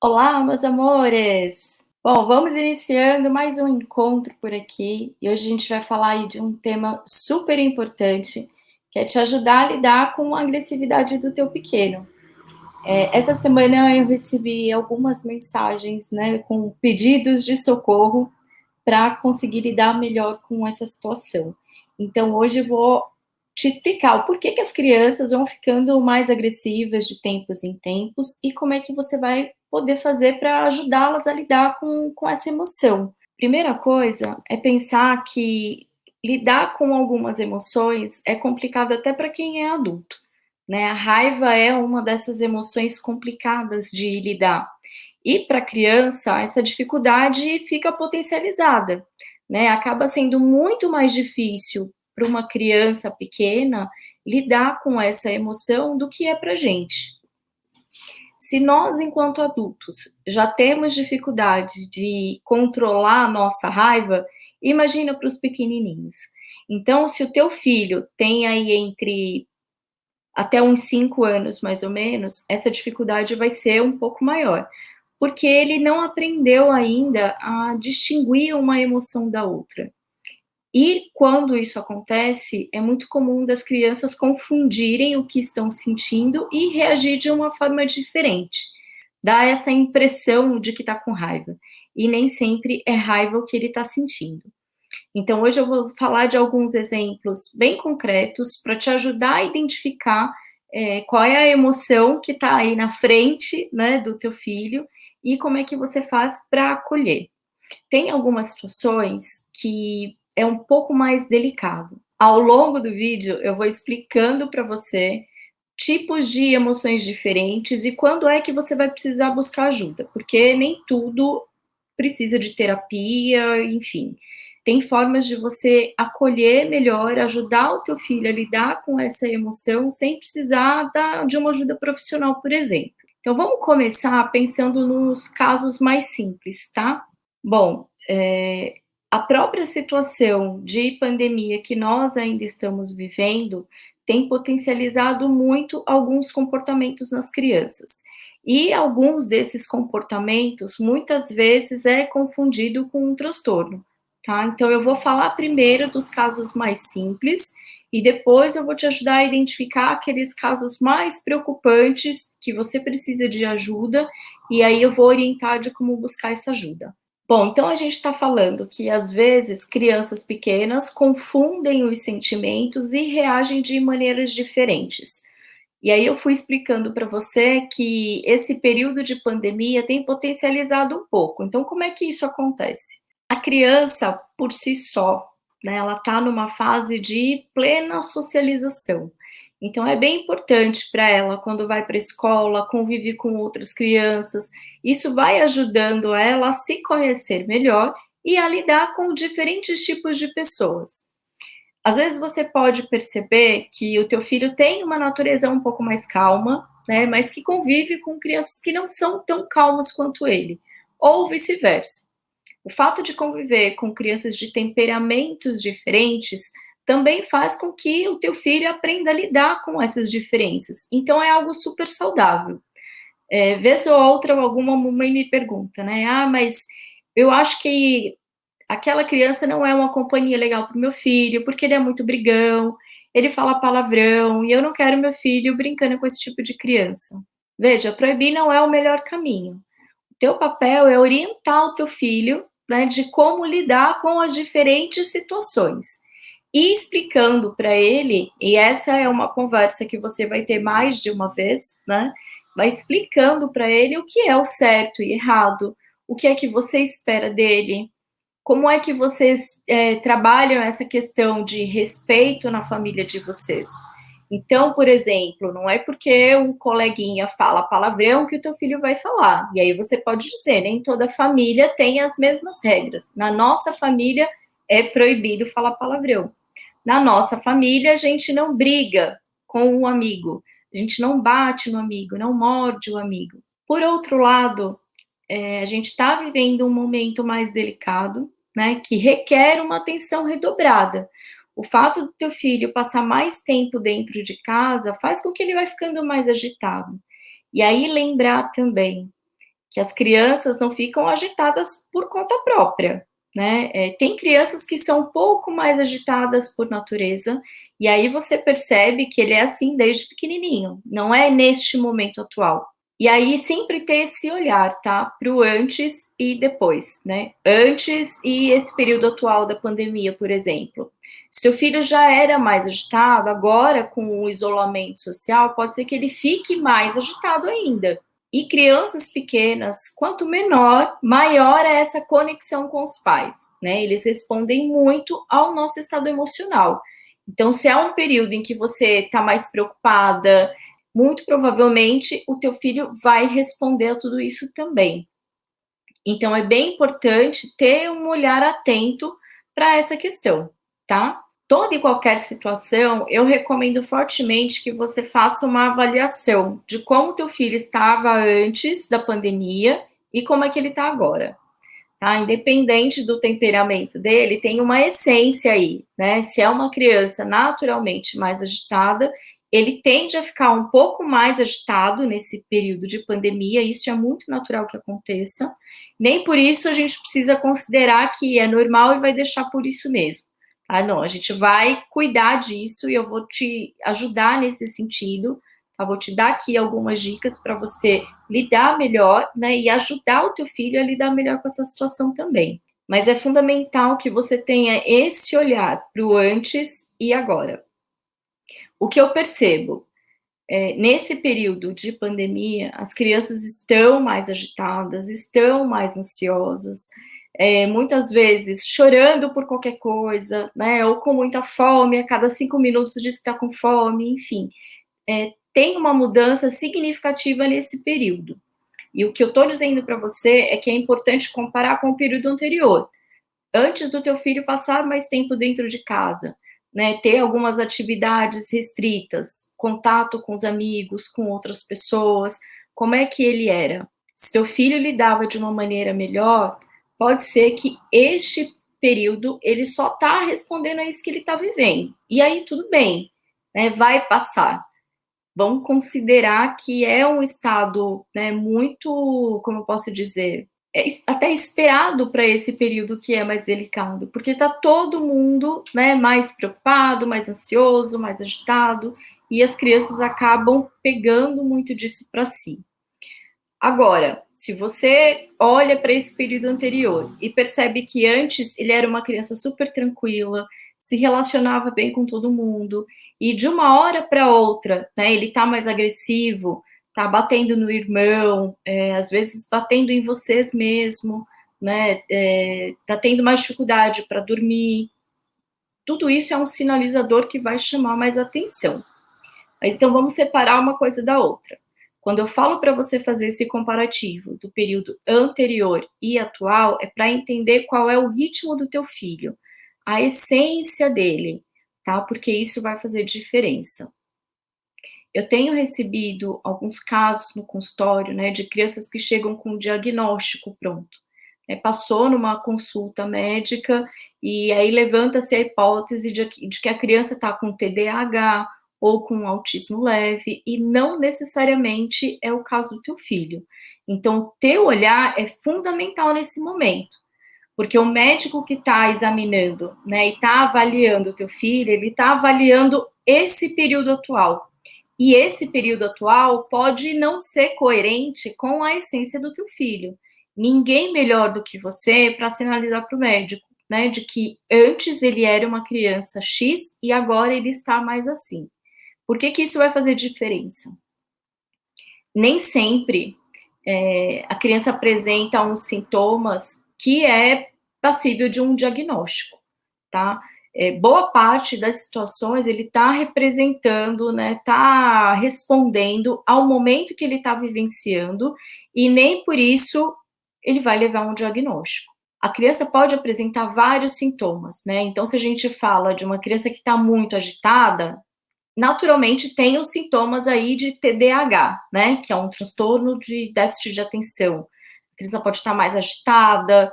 Olá, meus amores! Bom, vamos iniciando mais um encontro por aqui e hoje a gente vai falar aí de um tema super importante, que é te ajudar a lidar com a agressividade do teu pequeno. Essa semana eu recebi algumas mensagens, né, com pedidos de socorro para conseguir lidar melhor com essa situação. Então hoje eu vou te explicar o porquê que as crianças vão ficando mais agressivas de tempos em tempos e como é que você vai poder fazer para ajudá-las a lidar com essa emoção. Primeira coisa é pensar que lidar com algumas emoções é complicado até para quem é adulto, né? A raiva é uma dessas emoções complicadas de lidar. E para a criança, essa dificuldade fica potencializada, né? Acaba sendo muito mais difícil para uma criança pequena lidar com essa emoção do que é para a gente. Se nós, enquanto adultos, já temos dificuldade de controlar a nossa raiva, imagina para os pequenininhos. Então, se o teu filho tem aí entre até uns 5 anos, mais ou menos, essa dificuldade vai ser um pouco maior, porque ele não aprendeu ainda a distinguir uma emoção da outra. E quando isso acontece, é muito comum das crianças confundirem o que estão sentindo e reagir de uma forma diferente. Dá essa impressão de que está com raiva. E nem sempre é raiva o que ele está sentindo. Então, hoje eu vou falar de alguns exemplos bem concretos para te ajudar a identificar qual é a emoção que está aí na frente, né, do teu filho e como é que você faz para acolher. Tem algumas situações que é um pouco mais delicado. Ao longo do vídeo, eu vou explicando para você tipos de emoções diferentes e quando é que você vai precisar buscar ajuda, porque nem tudo precisa de terapia, enfim. Tem formas de você acolher melhor, ajudar o teu filho a lidar com essa emoção sem precisar de uma ajuda profissional, por exemplo. Então vamos começar pensando nos casos mais simples, tá? Bom, a própria situação de pandemia que nós ainda estamos vivendo tem potencializado muito alguns comportamentos nas crianças. E alguns desses comportamentos, muitas vezes, é confundido com um transtorno, tá? Então, eu vou falar primeiro dos casos mais simples e depois eu vou te ajudar a identificar aqueles casos mais preocupantes que você precisa de ajuda e aí eu vou orientar de como buscar essa ajuda. Bom, então a gente está falando que às vezes crianças pequenas confundem os sentimentos e reagem de maneiras diferentes. E aí eu fui explicando para você que esse período de pandemia tem potencializado um pouco. Então, como é que isso acontece? A criança, por si só, né, ela está numa fase de plena socialização. Então, é bem importante para ela, quando vai para a escola, conviver com outras crianças. Isso vai ajudando ela a se conhecer melhor e a lidar com diferentes tipos de pessoas. Às vezes você pode perceber que o teu filho tem uma natureza um pouco mais calma, né, mas que convive com crianças que não são tão calmas quanto ele, ou vice-versa. O fato de conviver com crianças de temperamentos diferentes também faz com que o teu filho aprenda a lidar com essas diferenças. Então é algo super saudável. Vez ou outra, alguma mãe me pergunta, né? Ah, mas eu acho que aquela criança não é uma companhia legal para o meu filho, porque ele é muito brigão, ele fala palavrão, e eu não quero meu filho brincando com esse tipo de criança. Veja, proibir não é o melhor caminho. O teu papel é orientar o teu filho, né, de como lidar com as diferentes situações. E explicando para ele, e essa é uma conversa que você vai ter mais de uma vez, né? Vai explicando para ele o que é o certo e errado, o que é que você espera dele, como é que vocês trabalham essa questão de respeito na família de vocês? Então, por exemplo, não é porque o coleguinha fala palavrão que o teu filho vai falar. E aí você pode dizer, nem toda família tem as mesmas regras. Na nossa família é proibido falar palavrão. Na nossa família a gente não briga com o amigo, a gente não bate no amigo, não morde o amigo. Por outro lado, a gente está vivendo um momento mais delicado, né, que requer uma atenção redobrada. O fato do teu filho passar mais tempo dentro de casa faz com que ele vai ficando mais agitado. E aí lembrar também que as crianças não ficam agitadas por conta própria, né? Tem crianças que são um pouco mais agitadas por natureza, e aí você percebe que ele é assim desde pequenininho, não é neste momento atual. E aí sempre ter esse olhar, tá? Para o antes e depois, né? Antes e esse período atual da pandemia, por exemplo. Se teu filho já era mais agitado, agora com o isolamento social, pode ser que ele fique mais agitado ainda. E crianças pequenas, quanto menor, maior é essa conexão com os pais, né? Eles respondem muito ao nosso estado emocional. Então, se é um período em que você está mais preocupada, muito provavelmente o teu filho vai responder a tudo isso também. Então, é bem importante ter um olhar atento para essa questão, tá? Toda e qualquer situação, eu recomendo fortemente que você faça uma avaliação de como teu filho estava antes da pandemia e como é que ele está agora. Tá? Independente do temperamento dele, tem uma essência aí, né? Se é uma criança naturalmente mais agitada, ele tende a ficar um pouco mais agitado nesse período de pandemia, isso é muito natural que aconteça. Nem por isso a gente precisa considerar que é normal e vai deixar por isso mesmo. Ah, não, a gente vai cuidar disso e eu vou te ajudar nesse sentido. Eu vou te dar aqui algumas dicas para você lidar melhor, né, e ajudar o teu filho a lidar melhor com essa situação também. Mas é fundamental que você tenha esse olhar para o antes e agora. O que eu percebo nesse período de pandemia, as crianças estão mais agitadas, estão mais ansiosas, muitas vezes chorando por qualquer coisa, né, ou com muita fome, a cada 5 minutos diz que está com fome, enfim. Tem uma mudança significativa nesse período. E o que eu estou dizendo para você é que é importante comparar com o período anterior. Antes do teu filho passar mais tempo dentro de casa, né, ter algumas atividades restritas, contato com os amigos, com outras pessoas, como é que ele era? Se teu filho lidava de uma maneira melhor, pode ser que este período ele só está respondendo a isso que ele está vivendo. E aí tudo bem, né, vai passar. Vamos considerar que é um estado, né, muito, como eu posso dizer, até esperado para esse período que é mais delicado, porque está todo mundo, né, mais preocupado, mais ansioso, mais agitado, e as crianças acabam pegando muito disso para si. Agora, se você olha para esse período anterior e percebe que antes ele era uma criança super tranquila, se relacionava bem com todo mundo, e de uma hora para outra, né, ele está mais agressivo, está batendo no irmão, às vezes batendo em vocês mesmo, né, está tendo mais dificuldade para dormir. Tudo isso é um sinalizador que vai chamar mais atenção. Mas então vamos separar uma coisa da outra. Quando eu falo para você fazer esse comparativo do período anterior e atual, é para entender qual é o ritmo do teu filho, a essência dele, tá? Porque isso vai fazer diferença. Eu tenho recebido alguns casos no consultório, né, de crianças que chegam com um diagnóstico pronto. Passou numa consulta médica e aí levanta-se a hipótese de que a criança está com TDAH ou com autismo leve, e não necessariamente é o caso do teu filho. Então, o teu olhar é fundamental nesse momento, porque o médico que está examinando, né, e está avaliando o teu filho, ele está avaliando esse período atual. E esse período atual pode não ser coerente com a essência do teu filho. Ninguém melhor do que você para sinalizar para o médico, né, de que antes ele era uma criança X e agora ele está mais assim. Por que isso vai fazer diferença? Nem sempre a criança apresenta uns sintomas que é passível de um diagnóstico, tá? Boa parte das situações ele está representando, né, está respondendo ao momento que ele está vivenciando, e nem por isso ele vai levar um diagnóstico. A criança pode apresentar vários sintomas, né? Então, se a gente fala de uma criança que está muito agitada, naturalmente tem os sintomas aí de TDAH, né, que é um transtorno de déficit de atenção. A criança pode estar mais agitada,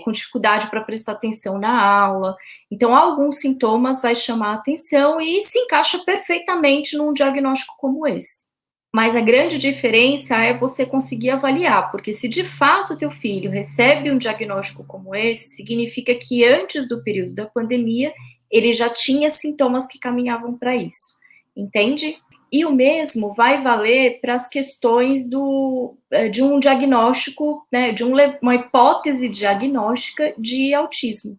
com dificuldade para prestar atenção na aula. Então, alguns sintomas vai chamar a atenção e se encaixa perfeitamente num diagnóstico como esse. Mas a grande diferença é você conseguir avaliar, porque se de fato o teu filho recebe um diagnóstico como esse, significa que antes do período da pandemia, ele já tinha sintomas que caminhavam para isso, entende? E o mesmo vai valer para as questões de um diagnóstico, né, de uma hipótese diagnóstica de autismo.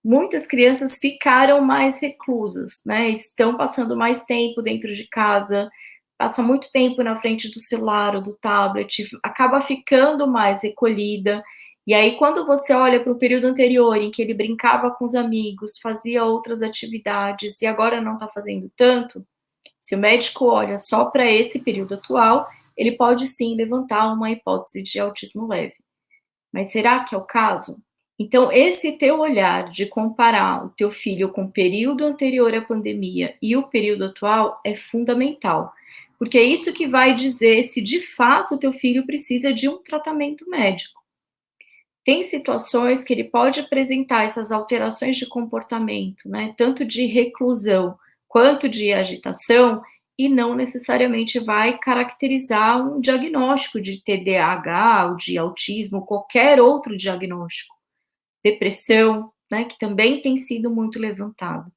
Muitas crianças ficaram mais reclusas, né, estão passando mais tempo dentro de casa, passa muito tempo na frente do celular ou do tablet, acaba ficando mais recolhida. E aí, quando você olha para o período anterior, em que ele brincava com os amigos, fazia outras atividades e agora não está fazendo tanto, se o médico olha só para esse período atual, ele pode sim levantar uma hipótese de autismo leve. Mas será que é o caso? Então, esse teu olhar de comparar o teu filho com o período anterior à pandemia e o período atual é fundamental, porque é isso que vai dizer se de fato o teu filho precisa de um tratamento médico. Tem situações que ele pode apresentar essas alterações de comportamento, né, tanto de reclusão quanto de agitação, e não necessariamente vai caracterizar um diagnóstico de TDAH ou de autismo, qualquer outro diagnóstico. Depressão, né, que também tem sido muito levantado.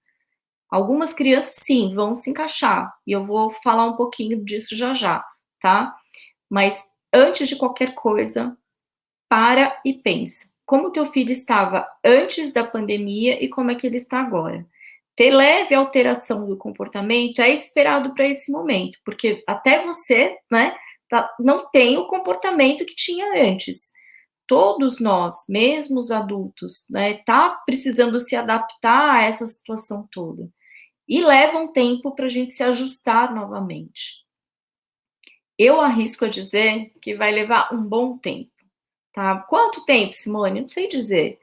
Algumas crianças, sim, vão se encaixar, e eu vou falar um pouquinho disso já já, tá? Mas antes de qualquer coisa, para e pensa. Como o teu filho estava antes da pandemia e como é que ele está agora? Ter leve alteração do comportamento é esperado para esse momento, porque até você, né, não tem o comportamento que tinha antes. Todos nós, mesmo os adultos, né, tá precisando se adaptar a essa situação toda. E leva um tempo para a gente se ajustar novamente. Eu arrisco a dizer que vai levar um bom tempo. Tá? Quanto tempo, Simone? Não sei dizer.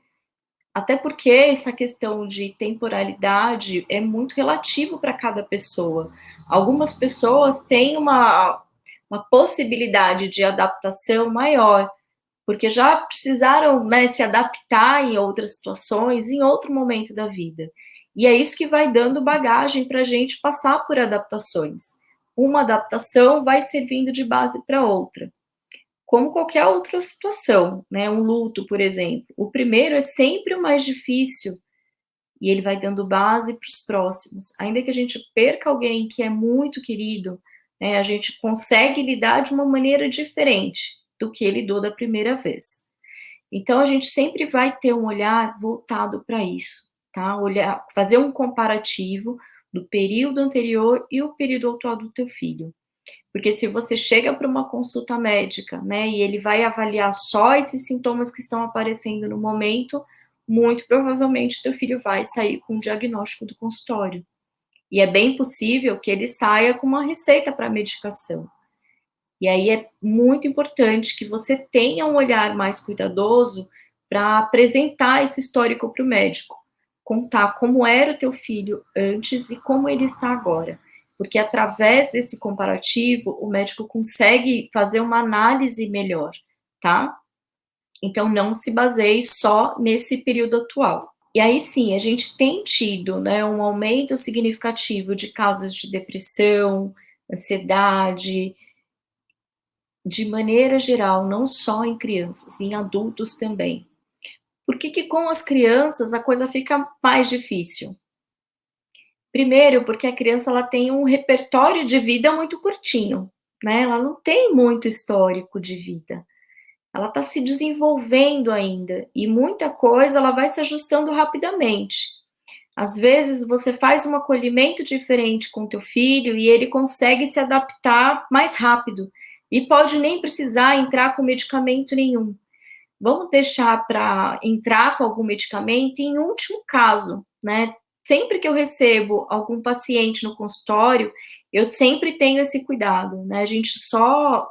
Até porque essa questão de temporalidade é muito relativo para cada pessoa. Algumas pessoas têm uma possibilidade de adaptação maior, porque já precisaram, né, se adaptar em outras situações, em outro momento da vida. E é isso que vai dando bagagem para a gente passar por adaptações. Uma adaptação vai servindo de base para outra, como qualquer outra situação, né? Um luto, por exemplo. O primeiro é sempre o mais difícil e ele vai dando base para os próximos. Ainda que a gente perca alguém que é muito querido, né, a gente consegue lidar de uma maneira diferente do que lidou da primeira vez. Então, a gente sempre vai ter um olhar voltado para isso, tá? Olhar, fazer um comparativo do período anterior e o período atual do teu filho. Porque se você chega para uma consulta médica, né, e ele vai avaliar só esses sintomas que estão aparecendo no momento, muito provavelmente teu filho vai sair com um diagnóstico do consultório. E é bem possível que ele saia com uma receita para medicação. E aí é muito importante que você tenha um olhar mais cuidadoso para apresentar esse histórico para o médico, contar como era o teu filho antes e como ele está agora, porque através desse comparativo o médico consegue fazer uma análise melhor, tá? Então não se baseie só nesse período atual. E aí sim, a gente tem tido, né, um aumento significativo de casos de depressão, ansiedade, de maneira geral, não só em crianças, em adultos também. Por que com as crianças a coisa fica mais difícil? Primeiro, porque a criança ela tem um repertório de vida muito curtinho, né? Ela não tem muito histórico de vida. Ela está se desenvolvendo ainda e muita coisa ela vai se ajustando rapidamente. Às vezes você faz um acolhimento diferente com teu filho e ele consegue se adaptar mais rápido e pode nem precisar entrar com medicamento nenhum. Vamos deixar para entrar com algum medicamento em último caso, né? Sempre que eu recebo algum paciente no consultório, eu sempre tenho esse cuidado, né? A gente só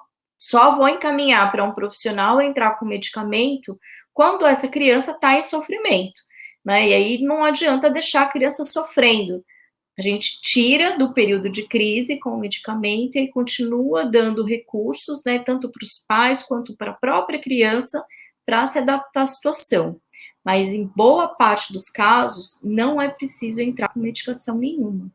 vou encaminhar para um profissional entrar com medicamento quando essa criança está em sofrimento, né? E aí não adianta deixar a criança sofrendo. A gente tira do período de crise com o medicamento e continua dando recursos, né, tanto para os pais quanto para a própria criança, para se adaptar à situação. Mas em boa parte dos casos, não é preciso entrar com medicação nenhuma.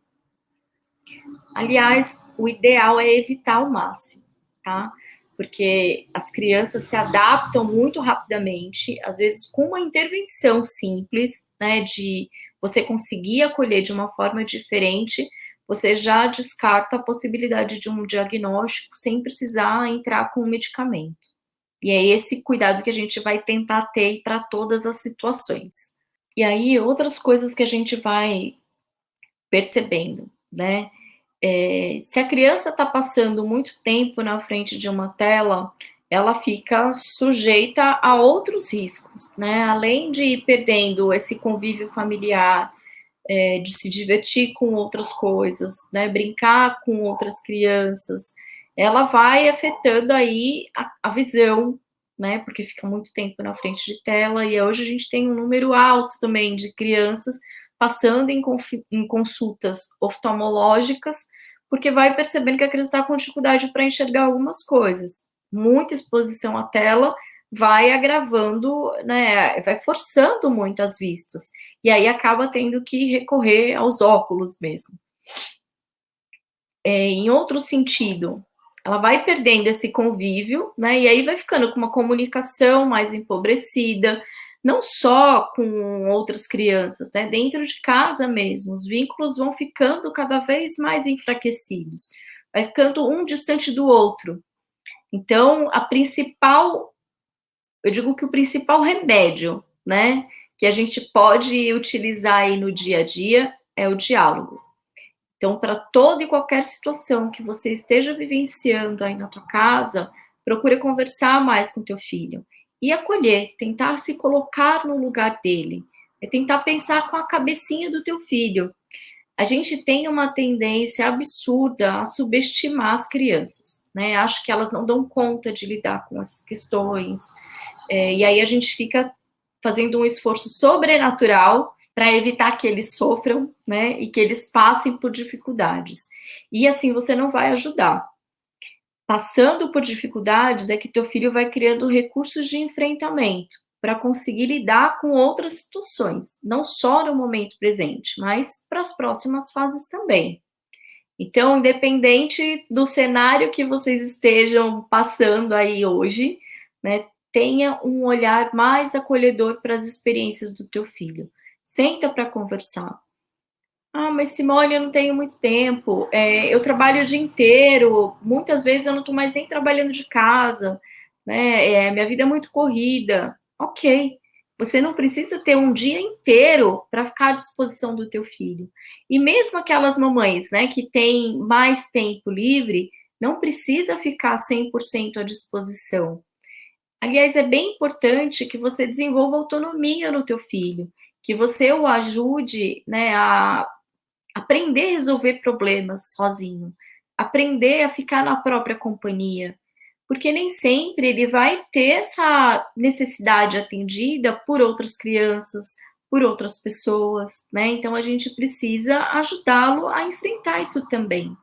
Aliás, o ideal é evitar ao máximo, tá? Porque as crianças se adaptam muito rapidamente, às vezes com uma intervenção simples, né, de você conseguir acolher de uma forma diferente, você já descarta a possibilidade de um diagnóstico sem precisar entrar com o medicamento. E é esse cuidado que a gente vai tentar ter para todas as situações. E aí, outras coisas que a gente vai percebendo, né? Se a criança está passando muito tempo na frente de uma tela, ela fica sujeita a outros riscos, né? Além de ir perdendo esse convívio familiar, de se divertir com outras coisas, né? Brincar com outras crianças, ela vai afetando aí a visão, né? Porque fica muito tempo na frente de tela, e hoje a gente tem um número alto também de crianças passando em consultas oftalmológicas, porque vai percebendo que a criança está com dificuldade para enxergar algumas coisas. Muita exposição à tela vai agravando, né, vai forçando muito as vistas, e aí acaba tendo que recorrer aos óculos mesmo. Em outro sentido, ela vai perdendo esse convívio, né, e aí vai ficando com uma comunicação mais empobrecida, não só com outras crianças, né, dentro de casa mesmo, os vínculos vão ficando cada vez mais enfraquecidos, vai ficando um distante do outro. Então, eu digo que o principal remédio, né, que a gente pode utilizar aí no dia a dia é o diálogo. Então, para toda e qualquer situação que você esteja vivenciando aí na tua casa, procure conversar mais com teu filho e acolher, tentar se colocar no lugar dele, é tentar pensar com a cabecinha do teu filho. A gente tem uma tendência absurda a subestimar as crianças, né? Acho que elas não dão conta de lidar com essas questões, e aí a gente fica fazendo um esforço sobrenatural para evitar que eles sofram, né, e que eles passem por dificuldades. E assim você não vai ajudar. Passando por dificuldades é que teu filho vai criando recursos de enfrentamento para conseguir lidar com outras situações, não só no momento presente, mas para as próximas fases também. Então, independente do cenário que vocês estejam passando aí hoje, né, tenha um olhar mais acolhedor para as experiências do teu filho. Senta para conversar. Ah, mas Simone, eu não tenho muito tempo. Eu trabalho o dia inteiro. Muitas vezes eu não estou mais nem trabalhando de casa, né? Minha vida é muito corrida. Ok. Você não precisa ter um dia inteiro para ficar à disposição do teu filho. E mesmo aquelas mamães, né, que têm mais tempo livre, não precisa ficar 100% à disposição. Aliás, é bem importante que você desenvolva autonomia no teu filho, que você o ajude, né, a aprender a resolver problemas sozinho, aprender a ficar na própria companhia, porque nem sempre ele vai ter essa necessidade atendida por outras crianças, por outras pessoas, né? Então a gente precisa ajudá-lo a enfrentar isso também.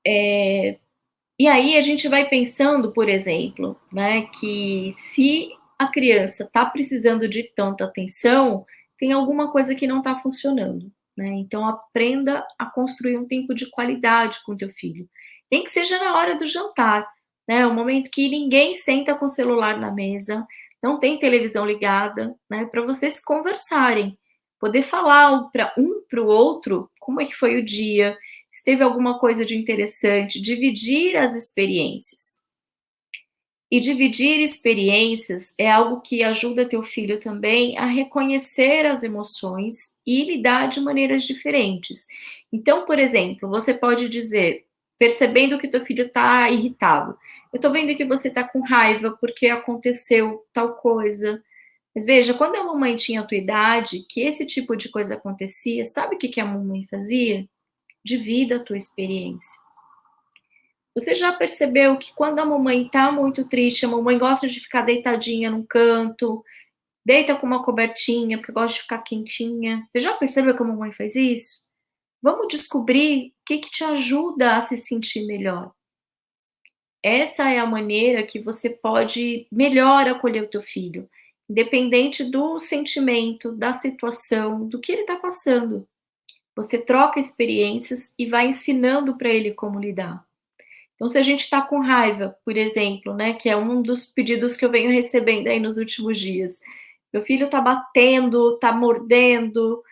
E aí a gente vai pensando, por exemplo, né, que se a criança está precisando de tanta atenção, tem alguma coisa que não está funcionando, né? Então aprenda a construir um tempo de qualidade com teu filho, nem que seja na hora do jantar, né? Um momento que ninguém senta com o celular na mesa, não tem televisão ligada, né? Para vocês conversarem, poder falar um para o outro como é que foi o dia, se teve alguma coisa de interessante, dividir as experiências. E dividir experiências é algo que ajuda teu filho também a reconhecer as emoções e lidar de maneiras diferentes. Então, por exemplo, você pode dizer, percebendo que teu filho está irritado, eu estou vendo que você está com raiva porque aconteceu tal coisa. Mas veja, quando a mamãe tinha a tua idade, que esse tipo de coisa acontecia, sabe o que a mamãe fazia? Divida a tua experiência. Você já percebeu que quando a mamãe está muito triste, a mamãe gosta de ficar deitadinha num canto, deita com uma cobertinha, porque gosta de ficar quentinha? Você já percebeu que a mamãe faz isso? Vamos descobrir o que te ajuda a se sentir melhor. Essa é a maneira que você pode melhor acolher o teu filho, independente do sentimento, da situação, do que ele está passando. Você troca experiências e vai ensinando para ele como lidar. Então, se a gente está com raiva, por exemplo, né, que é um dos pedidos que eu venho recebendo aí nos últimos dias. Meu filho está batendo, está mordendo,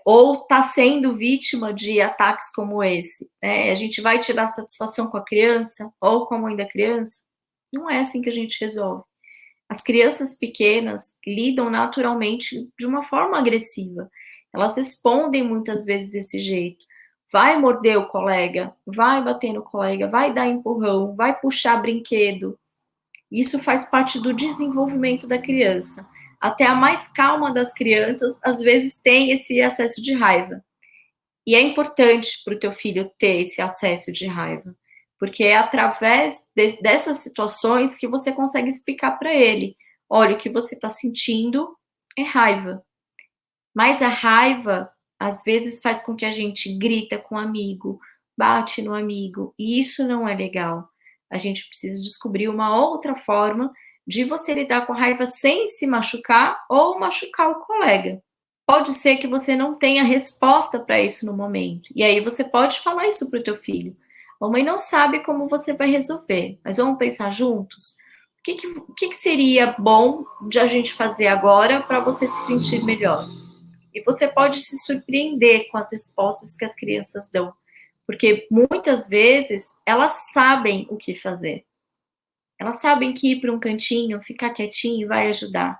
ou está sendo vítima de ataques como esse. Né? A gente vai tirar satisfação com a criança ou com a mãe da criança? Não é assim que a gente resolve. As crianças pequenas lidam naturalmente de uma forma agressiva. Elas respondem muitas vezes desse jeito. Vai morder o colega, vai bater no colega, vai dar empurrão, vai puxar brinquedo. Isso faz parte do desenvolvimento da criança. Até a mais calma das crianças, às vezes, tem esse acesso de raiva. E é importante para o teu filho ter esse acesso de raiva, porque é através dessas situações que você consegue explicar para ele: olha, o que você está sentindo é raiva. Mas a raiva, às vezes, faz com que a gente grita com o amigo, bate no amigo, e isso não é legal. A gente precisa descobrir uma outra forma de você lidar com a raiva sem se machucar ou machucar o colega. Pode ser que você não tenha resposta para isso no momento. E aí você pode falar isso para o teu filho. A mãe não sabe como você vai resolver, mas vamos pensar juntos? O que seria bom de a gente fazer agora para você se sentir melhor? E você pode se surpreender com as respostas que as crianças dão, porque muitas vezes elas sabem o que fazer. Elas sabem que ir para um cantinho, ficar quietinho vai ajudar,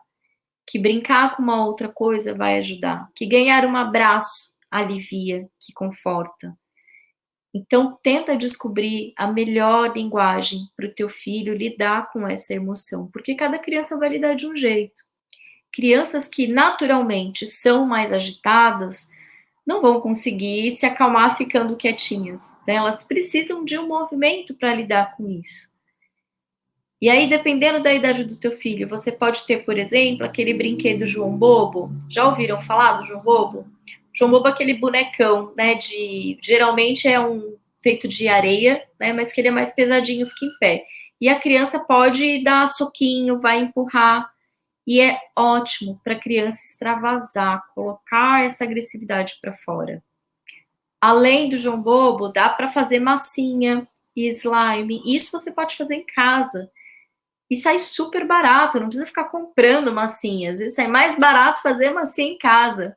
que brincar com uma outra coisa vai ajudar, que ganhar um abraço alivia, que conforta. Então, tenta descobrir a melhor linguagem para o teu filho lidar com essa emoção, porque cada criança vai lidar de um jeito. Crianças que naturalmente são mais agitadas não vão conseguir se acalmar ficando quietinhas, né? Elas precisam de um movimento para lidar com isso. E aí, dependendo da idade do teu filho, você pode ter, por exemplo, aquele brinquedo João Bobo. Já ouviram falar do João Bobo? João Bobo é aquele bonecão, né? Geralmente é feito de areia, né? Mas que ele é mais pesadinho, fica em pé. E a criança pode dar soquinho, vai empurrar. E é ótimo para a criança extravasar, colocar essa agressividade para fora. Além do João Bobo, dá para fazer massinha e slime. Isso você pode fazer em casa. E sai super barato, não precisa ficar comprando massinhas. Isso é mais barato fazer massinha em casa.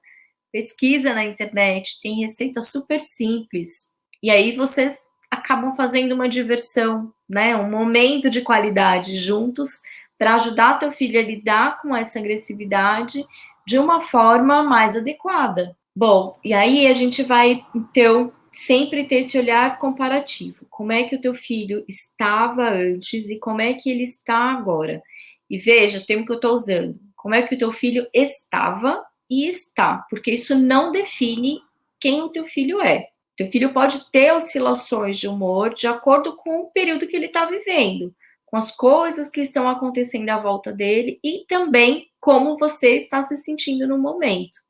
Pesquisa na internet, tem receita super simples. E aí vocês acabam fazendo uma diversão, né? Um momento de qualidade juntos para ajudar teu filho a lidar com essa agressividade de uma forma mais adequada. Bom, e aí a gente vai, então, sempre ter esse olhar comparativo. Como é que o teu filho estava antes e como é que ele está agora? E veja o termo que eu estou usando. Como é que o teu filho estava e está, porque isso não define quem o teu filho é. O teu filho pode ter oscilações de humor de acordo com o período que ele está vivendo, com as coisas que estão acontecendo à volta dele e também como você está se sentindo no momento.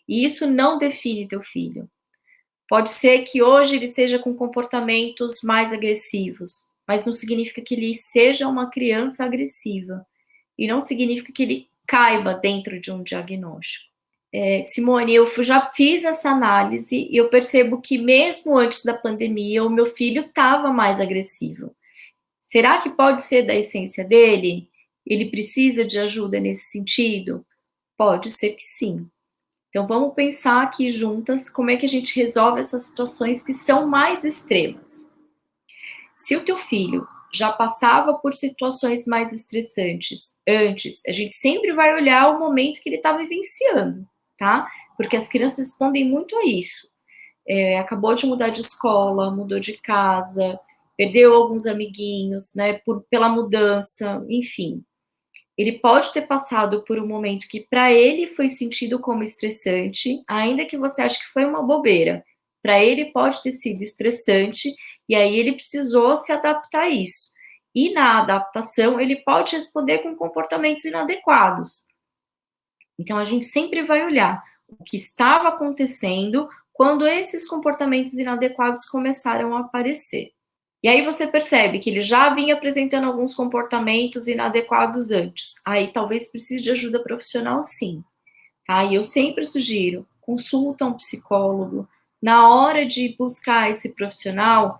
E isso não define teu filho. Pode ser que hoje ele seja com comportamentos mais agressivos, mas não significa que ele seja uma criança agressiva. E não significa que ele caiba dentro de um diagnóstico. Simone, eu já fiz essa análise e eu percebo que mesmo antes da pandemia, o meu filho estava mais agressivo. Será que pode ser da essência dele? Ele precisa de ajuda nesse sentido? Pode ser que sim. Então, vamos pensar aqui juntas como é que a gente resolve essas situações que são mais extremas. Se o teu filho já passava por situações mais estressantes antes, a gente sempre vai olhar o momento que ele está vivenciando, tá? Porque as crianças respondem muito a isso. Acabou de mudar de escola, mudou de casa, perdeu alguns amiguinhos, né? Pela mudança, enfim. Ele pode ter passado por um momento que para ele foi sentido como estressante, ainda que você ache que foi uma bobeira. Para ele pode ter sido estressante e aí ele precisou se adaptar a isso. E na adaptação ele pode responder com comportamentos inadequados. Então a gente sempre vai olhar o que estava acontecendo quando esses comportamentos inadequados começaram a aparecer. E aí você percebe que ele já vinha apresentando alguns comportamentos inadequados antes. Aí talvez precise de ajuda profissional, sim. Tá? E eu sempre sugiro consulta um psicólogo. Na hora de buscar esse profissional,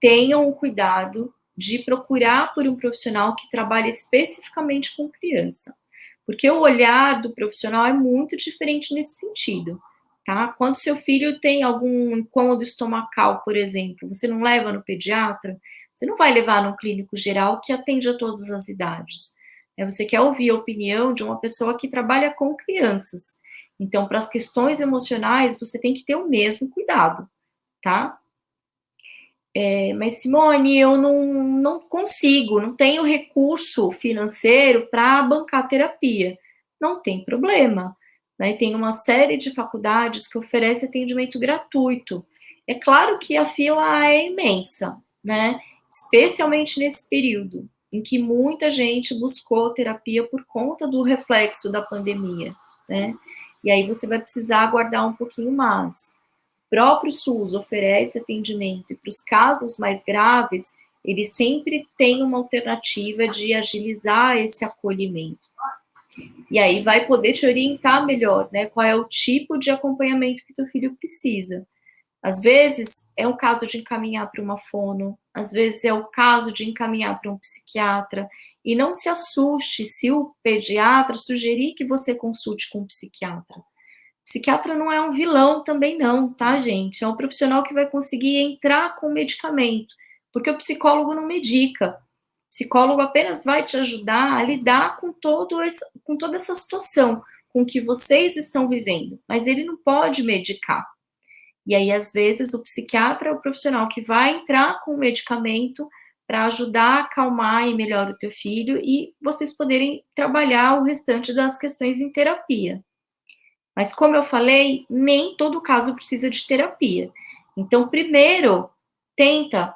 tenham o cuidado de procurar por um profissional que trabalhe especificamente com criança, porque o olhar do profissional é muito diferente nesse sentido, tá? Quando seu filho tem algum incômodo estomacal, por exemplo, você não leva no pediatra, você não vai levar no clínico geral que atende a todas as idades. Você quer ouvir a opinião de uma pessoa que trabalha com crianças. Então, para as questões emocionais, você tem que ter o mesmo cuidado, tá? Mas Simone, eu não consigo, não tenho recurso financeiro para bancar terapia. Não tem problema, né? Tem uma série de faculdades que oferece atendimento gratuito. É claro que a fila é imensa, né? Especialmente nesse período em que muita gente buscou terapia por conta do reflexo da pandemia, né? E aí você vai precisar aguardar um pouquinho mais. O próprio SUS oferece atendimento e para os casos mais graves, ele sempre tem uma alternativa de agilizar esse acolhimento. E aí vai poder te orientar melhor, né? Qual é o tipo de acompanhamento que teu filho precisa. Às vezes é o caso de encaminhar para uma fono, às vezes é o caso de encaminhar para um psiquiatra. E não se assuste se o pediatra sugerir que você consulte com um psiquiatra. Psiquiatra não é um vilão também não, tá, gente? É um profissional que vai conseguir entrar com medicamento, porque o psicólogo não medica. O psicólogo apenas vai te ajudar a lidar com toda essa situação com que vocês estão vivendo, mas ele não pode medicar. E aí, às vezes, o psiquiatra é o profissional que vai entrar com o medicamento para ajudar a acalmar e melhorar o teu filho e vocês poderem trabalhar o restante das questões em terapia. Mas, como eu falei, nem todo caso precisa de terapia. Então, primeiro,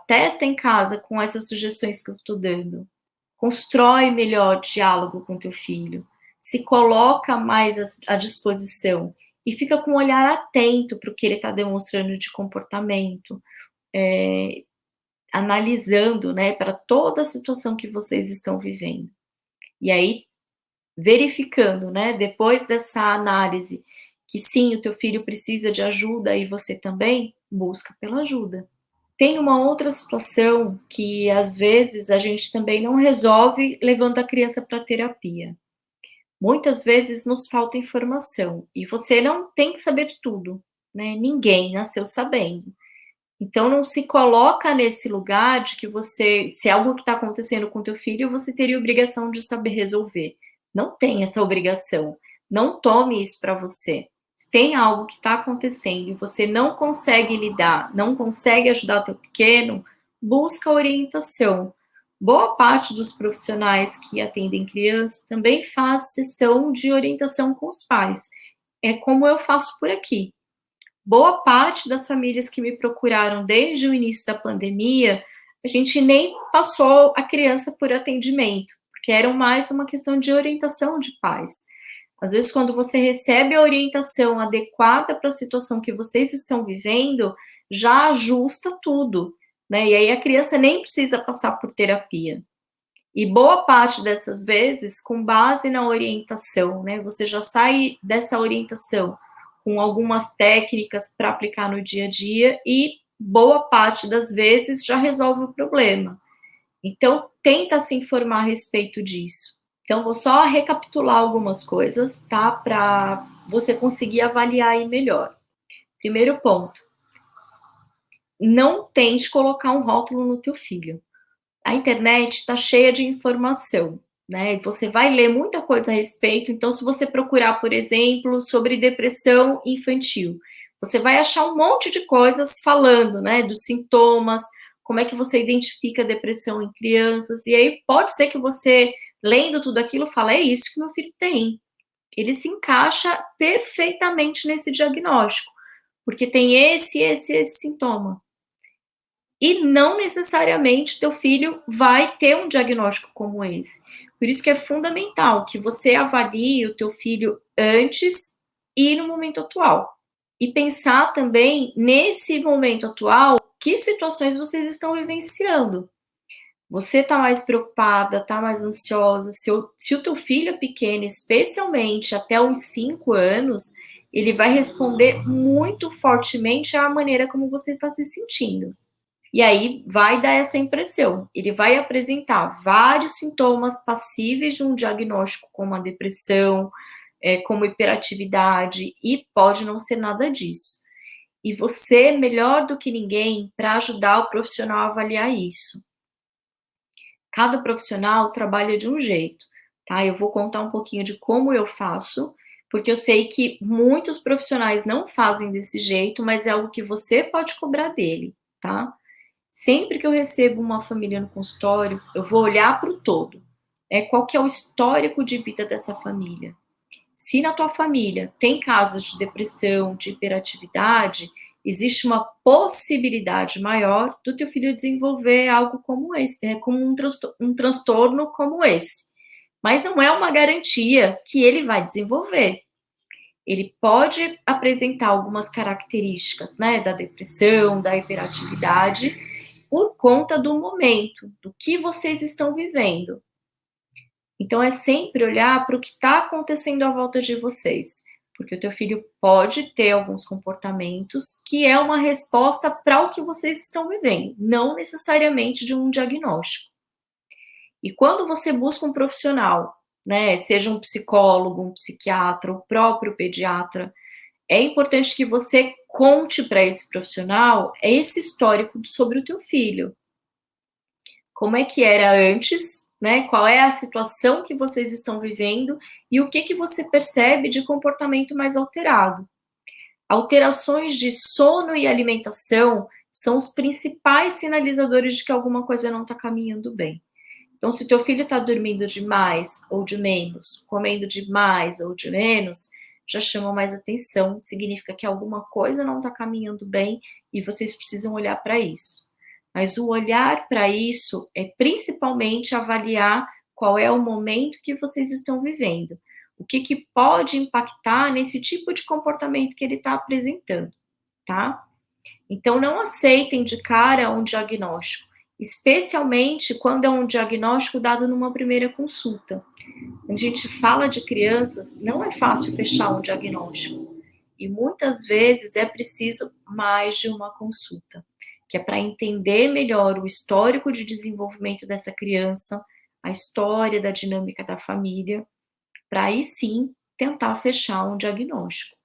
testa em casa com essas sugestões que eu estou dando. Constrói melhor diálogo com teu filho. Se coloca mais à disposição. E fica com um olhar atento para o que ele está demonstrando de comportamento. Analisando, né, para toda a situação que vocês estão vivendo. E aí, verificando, né, depois dessa análise, que sim, o teu filho precisa de ajuda e você também, busca pela ajuda. Tem uma outra situação que, às vezes, a gente também não resolve levando a criança para terapia. Muitas vezes nos falta informação, e você não tem que saber tudo, né? Ninguém nasceu sabendo. Então, não se coloca nesse lugar de que você, se é algo que está acontecendo com teu filho, você teria obrigação de saber resolver. Não tem essa obrigação. Não tome isso para você. Se tem algo que está acontecendo e você não consegue lidar, não consegue ajudar teu pequeno, busca orientação. Boa parte dos profissionais que atendem crianças também faz sessão de orientação com os pais. É como eu faço por aqui. Boa parte das famílias que me procuraram desde o início da pandemia, a gente nem passou a criança por atendimento, porque era mais uma questão de orientação de pais. Às vezes, quando você recebe a orientação adequada para a situação que vocês estão vivendo, já ajusta tudo, né? E aí a criança nem precisa passar por terapia. E boa parte dessas vezes, com base na orientação, né? Você já sai dessa orientação com algumas técnicas para aplicar no dia a dia e boa parte das vezes já resolve o problema. Então, tenta se informar a respeito disso. Então, vou só recapitular algumas coisas, tá? Para você conseguir avaliar aí melhor. Primeiro ponto, não tente colocar um rótulo no teu filho. A internet está cheia de informação, né? Você vai ler muita coisa a respeito. Então, se você procurar, por exemplo, sobre depressão infantil, você vai achar um monte de coisas falando, né, dos sintomas, como é que você identifica a depressão em crianças. E aí pode ser que você, lendo tudo aquilo, fale, é isso que meu filho tem. Ele se encaixa perfeitamente nesse diagnóstico, porque tem esse sintoma. E não necessariamente teu filho vai ter um diagnóstico como esse. Por isso que é fundamental que você avalie o teu filho antes e no momento atual. E pensar também, nesse momento atual, que situações vocês estão vivenciando. Você está mais preocupada, está mais ansiosa. Se o teu filho é pequeno, especialmente até os 5 anos, ele vai responder muito fortemente à maneira como você está se sentindo. E aí vai dar essa impressão. Ele vai apresentar vários sintomas passíveis de um diagnóstico, como a depressão, como hiperatividade, e pode não ser nada disso. E você, melhor do que ninguém, para ajudar o profissional a avaliar isso. Cada profissional trabalha de um jeito, tá? Eu vou contar um pouquinho de como eu faço, porque eu sei que muitos profissionais não fazem desse jeito, mas é algo que você pode cobrar dele, tá? Sempre que eu recebo uma família no consultório, eu vou olhar para o todo. Qual que é o histórico de vida dessa família? Se na tua família tem casos de depressão, de hiperatividade, existe uma possibilidade maior do teu filho desenvolver algo como esse, como um transtorno como esse. Mas não é uma garantia que ele vai desenvolver. Ele pode apresentar algumas características, né, da depressão, da hiperatividade, por conta do momento, do que vocês estão vivendo. Então, é sempre olhar para o que está acontecendo à volta de vocês, porque o teu filho pode ter alguns comportamentos que é uma resposta para o que vocês estão vivendo, não necessariamente de um diagnóstico. E quando você busca um profissional, né, seja um psicólogo, um psiquiatra, o próprio pediatra, é importante que você conte para esse profissional esse histórico sobre o teu filho. Como é que era antes, né? Qual é a situação que vocês estão vivendo e o que você percebe de comportamento mais alterado. Alterações de sono e alimentação são os principais sinalizadores de que alguma coisa não está caminhando bem. Então, se teu filho está dormindo de mais ou de menos, comendo de mais ou de menos, já chama mais atenção, significa que alguma coisa não está caminhando bem e vocês precisam olhar para isso. Mas o olhar para isso é principalmente avaliar qual é o momento que vocês estão vivendo. O que pode impactar nesse tipo de comportamento que ele está apresentando, tá? Então, não aceitem de cara um diagnóstico, especialmente quando é um diagnóstico dado numa primeira consulta. Quando a gente fala de crianças, não é fácil fechar um diagnóstico. E muitas vezes é preciso mais de uma consulta, que é para entender melhor o histórico de desenvolvimento dessa criança, a história da dinâmica da família, para aí sim tentar fechar um diagnóstico.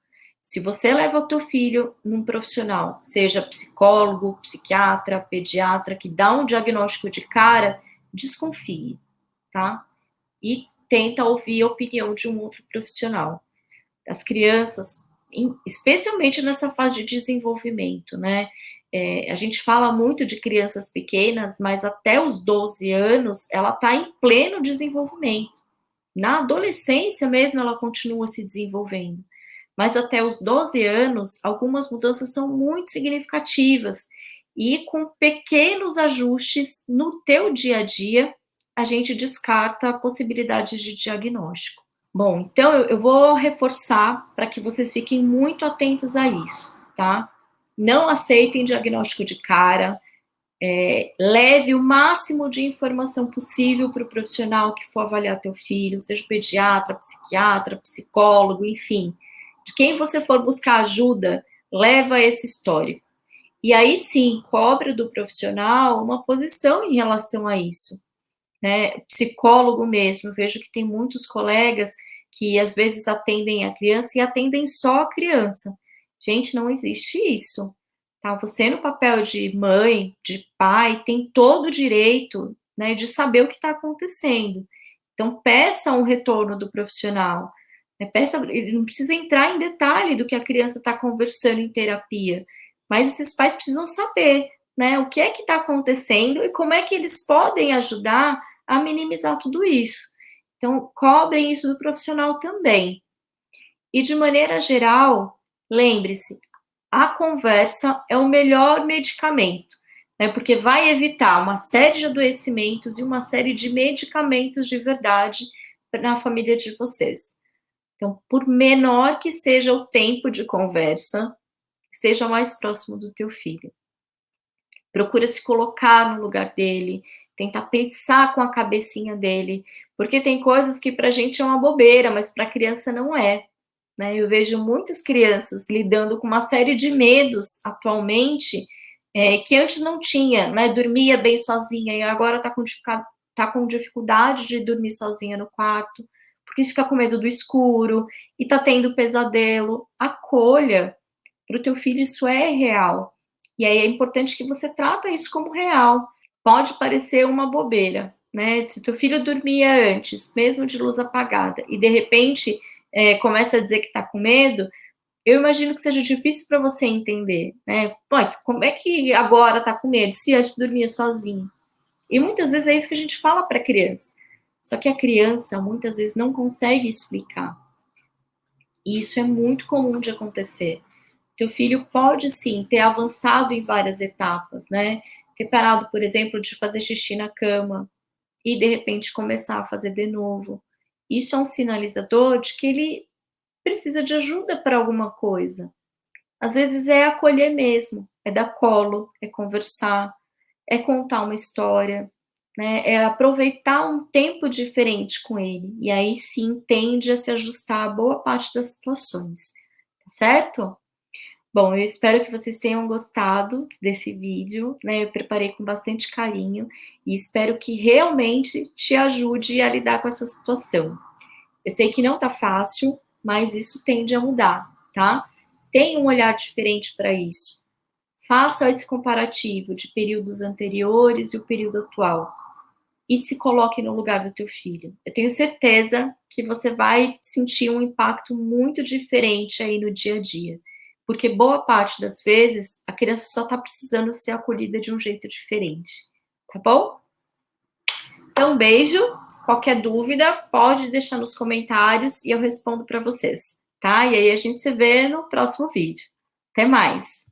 Se você leva o teu filho num profissional, seja psicólogo, psiquiatra, pediatra, que dá um diagnóstico de cara, desconfie, tá? E tenta ouvir a opinião de um outro profissional. As crianças, especialmente nessa fase de desenvolvimento, né? A gente fala muito de crianças pequenas, mas até os 12 anos ela está em pleno desenvolvimento. Na adolescência mesmo ela continua se desenvolvendo. Mas até os 12 anos, algumas mudanças são muito significativas. E com pequenos ajustes no teu dia a dia, a gente descarta a possibilidade de diagnóstico. Bom, então eu vou reforçar para que vocês fiquem muito atentos a isso, tá? Não aceitem diagnóstico de cara, leve o máximo de informação possível para o profissional que for avaliar teu filho, seja pediatra, psiquiatra, psicólogo, enfim. De quem você for buscar ajuda, leva esse histórico. E aí sim, cobre do profissional uma posição em relação a isso. Né? Psicólogo mesmo, eu vejo que tem muitos colegas que às vezes atendem a criança e atendem só a criança. Gente, não existe isso. Tá? Você no papel de mãe, de pai, tem todo o direito, né, de saber o que está acontecendo. Então, peça um retorno do profissional. Né? Ele não precisa entrar em detalhe do que a criança está conversando em terapia, mas esses pais precisam saber, né, o que é que está acontecendo e como é que eles podem ajudar a minimizar tudo isso. Então, cobrem isso do profissional também. E, de maneira geral, lembre-se, a conversa é o melhor medicamento, né? Porque vai evitar uma série de adoecimentos e uma série de medicamentos de verdade na família de vocês. Então, por menor que seja o tempo de conversa, esteja mais próximo do teu filho. Procura se colocar no lugar dele, tentar pensar com a cabecinha dele, porque tem coisas que para a gente é uma bobeira, mas para a criança não é. né? Eu vejo muitas crianças lidando com uma série de medos atualmente, que antes não tinha, né? Dormia bem sozinha e agora tá com dificuldade de dormir sozinha no quarto, porque fica com medo do escuro e tá tendo pesadelo. Acolha, para o teu filho isso é real. E aí é importante que você trata isso como real. Pode parecer uma bobeira, né? Se teu filho dormia antes, mesmo de luz apagada, e de repente começa a dizer que está com medo, eu imagino que seja difícil para você entender, né? Pô, como é que agora está com medo, se antes dormia sozinho? E muitas vezes é isso que a gente fala para a criança. Só que a criança muitas vezes não consegue explicar. E isso é muito comum de acontecer. Teu filho pode sim ter avançado em várias etapas, né? Ter parado, por exemplo, de fazer xixi na cama e de repente começar a fazer de novo. Isso é um sinalizador de que ele precisa de ajuda para alguma coisa. Às vezes é acolher mesmo, é dar colo, é conversar, é contar uma história, né? É aproveitar um tempo diferente com ele. E aí sim tende a se ajustar a boa parte das situações, tá certo? Bom, eu espero que vocês tenham gostado desse vídeo, né? Eu preparei com bastante carinho e espero que realmente te ajude a lidar com essa situação. Eu sei que não tá fácil, mas isso tende a mudar, tá? Tenha um olhar diferente para isso. Faça esse comparativo de períodos anteriores e o período atual e se coloque no lugar do teu filho. Eu tenho certeza que você vai sentir um impacto muito diferente aí no dia a dia, porque boa parte das vezes a criança só está precisando ser acolhida de um jeito diferente, tá bom? Então, um beijo. Qualquer dúvida, pode deixar nos comentários e eu respondo para vocês, tá? E aí a gente se vê no próximo vídeo. Até mais!